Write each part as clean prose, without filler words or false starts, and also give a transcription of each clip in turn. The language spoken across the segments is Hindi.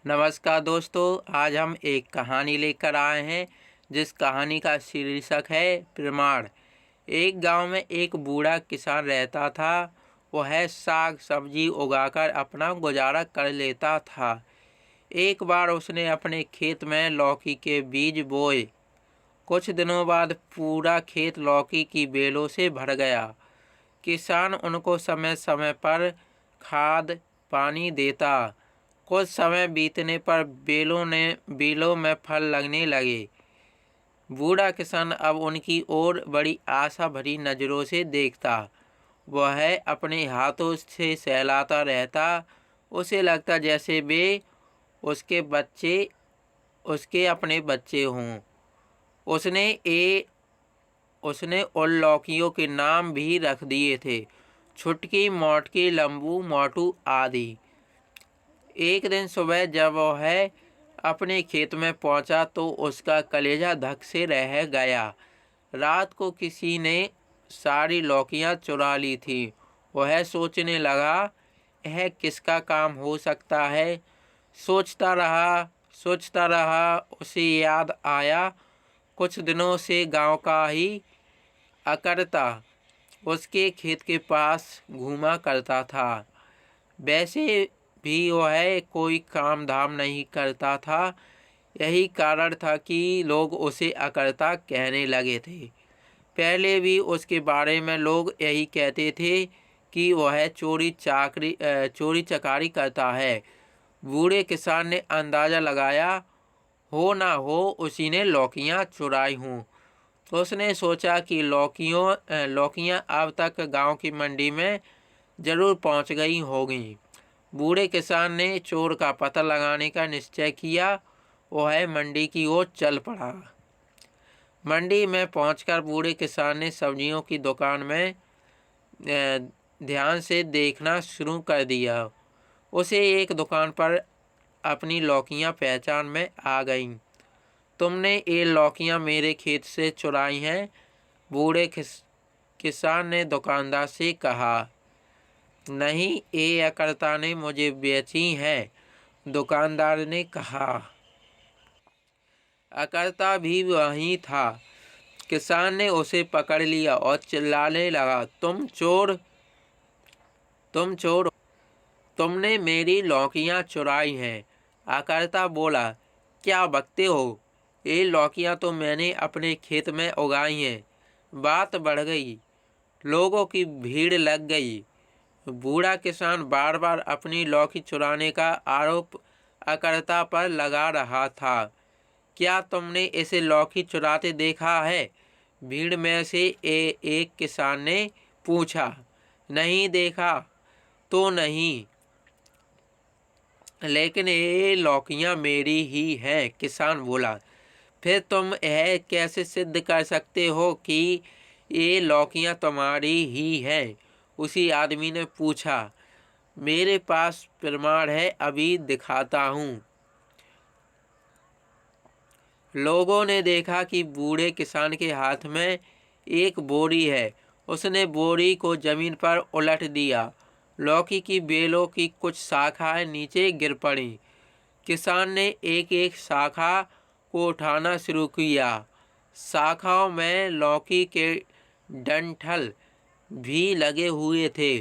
नमस्कार दोस्तों, आज हम एक कहानी लेकर आए हैं जिस कहानी का शीर्षक है प्रमाण। एक गांव में एक बूढ़ा किसान रहता था। वह साग सब्जी उगाकर अपना गुजारा कर लेता था। एक बार उसने अपने खेत में लौकी के बीज बोए। कुछ दिनों बाद पूरा खेत लौकी की बेलों से भर गया। किसान उनको समय समय पर खाद पानी देता। कुछ समय बीतने पर बेलों में फल लगने लगे। बूढ़ा किसान अब उनकी ओर बड़ी आशा भरी नज़रों से देखता। वह अपने हाथों से सहलाता रहता। उसे लगता जैसे वे उसके बच्चे उसके अपने बच्चे हों। उसने ए उसने उन लौकियों के नाम भी रख दिए थे, छुटकी, मोटकी, लंबू, मोटू आदि। एक दिन सुबह जब वह अपने खेत में पहुंचा तो उसका कलेजा धक से रह गया। रात को किसी ने सारी लौकियां चुरा ली थी। वह सोचने लगा, यह किसका काम हो सकता है। सोचता रहा। उसे याद आया, कुछ दिनों से गांव का ही अकरता उसके खेत के पास घूमा करता था। वैसे भी वह कोई काम धाम नहीं करता था। यही कारण था कि लोग उसे अकरता कहने लगे थे। पहले भी उसके बारे में लोग यही कहते थे कि वह चोरी चकारी करता है। बूढ़े किसान ने अंदाज़ा लगाया, हो ना हो उसी ने लौकियां चुराई हों। तो उसने सोचा कि लौकियां अब तक गांव की मंडी में ज़रूर पहुंच गई होंगी। बूढ़े किसान ने चोर का पता लगाने का निश्चय किया। वह मंडी की ओर चल पड़ा। मंडी में पहुंचकर बूढ़े किसान ने सब्जियों की दुकान में ध्यान से देखना शुरू कर दिया। उसे एक दुकान पर अपनी लौकियां पहचान में आ गईं। तुमने ये लौकियां मेरे खेत से चुराई हैं, बूढ़े किसान ने दुकानदार से कहा। नहीं, ये अकरता ने मुझे बेची हैं, दुकानदार ने कहा। अकरता भी वहीं था। किसान ने उसे पकड़ लिया और चिल्लाने लगा, तुम चोर, तुमने मेरी लौकियां चुराई हैं। अकरता बोला, क्या बकते हो, ये लौकियां तो मैंने अपने खेत में उगाई हैं। बात बढ़ गई, लोगों की भीड़ लग गई। बूढ़ा किसान बार बार अपनी लौकी चुराने का आरोप अकरता पर लगा रहा था। क्या तुमने इसे लौकी चुराते देखा है? भीड़ में से एक किसान ने पूछा। नहीं देखा तो नहीं, लेकिन ये लौकियां मेरी ही हैं, किसान बोला। फिर तुम यह कैसे सिद्ध कर सकते हो कि ये लौकियां तुम्हारी ही हैं? उसी आदमी ने पूछा। मेरे पास प्रमाण है, अभी दिखाता हूँ। लोगों ने देखा कि बूढ़े किसान के हाथ में एक बोरी है। उसने बोरी को जमीन पर उलट दिया। लौकी की बेलों की कुछ शाखाएं नीचे गिर पड़ी। किसान ने एक एक शाखा को उठाना शुरू किया। शाखाओं में लौकी के डंठल भी लगे हुए थे।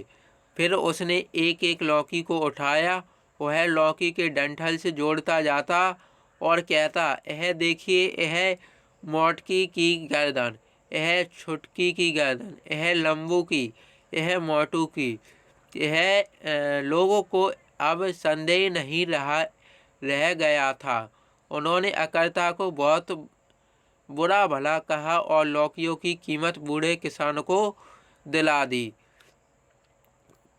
फिर उसने एक एक लौकी को उठाया। वह लौकी के डंठल से जोड़ता जाता और कहता, यह देखिए, यह मोटकी की गर्दन, यह छुटकी की गर्दन, यह लंबू की, यह मोटू की। यह लोगों को अब संदेह नहीं रह गया था। उन्होंने अकरता को बहुत बुरा भला कहा और लौकियों की कीमत बूढ़े किसान को दिला दी।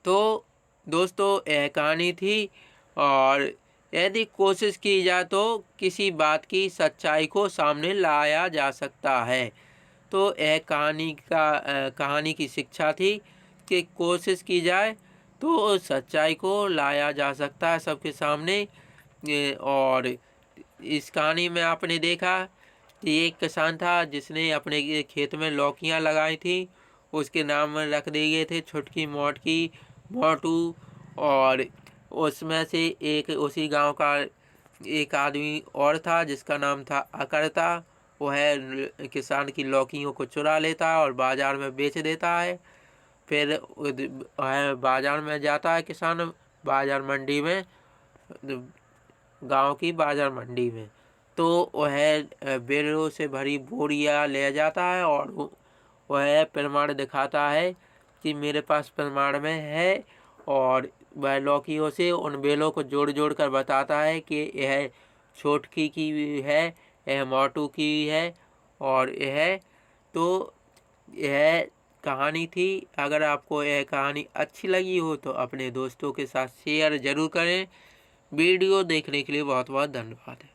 तो दोस्तों, यह कहानी थी। और यदि कोशिश की जाए तो किसी बात की सच्चाई को सामने लाया जा सकता है। तो यह कहानी की शिक्षा थी कि कोशिश की जाए तो सच्चाई को लाया जा सकता है सबके सामने। और इस कहानी में आपने देखा कि एक किसान था जिसने अपने खेत में लौकियां लगाई थी। उसके नाम रख दिए गए थे छुटकी, मोटकी, मोटू। और उसमें से एक उसी गांव का एक आदमी और था जिसका नाम था अकरता। वह किसान की लौकियों को चुरा लेता है और बाजार में बेच देता है। फिर वह बाजार में जाता है किसान, बाजार मंडी में, गांव की बाजार मंडी में। तो वह बेलों से भरी बोरियां ले जाता है और वह प्रमाण दिखाता है कि मेरे पास प्रमाण में है, और वह लौकियों से उन बेलों को जोड़ जोड़ कर बताता है कि यह छोटकी की है, यह मोटू की है, और यह तो यह कहानी थी। अगर आपको यह कहानी अच्छी लगी हो तो अपने दोस्तों के साथ शेयर ज़रूर करें। वीडियो देखने के लिए बहुत बहुत धन्यवाद।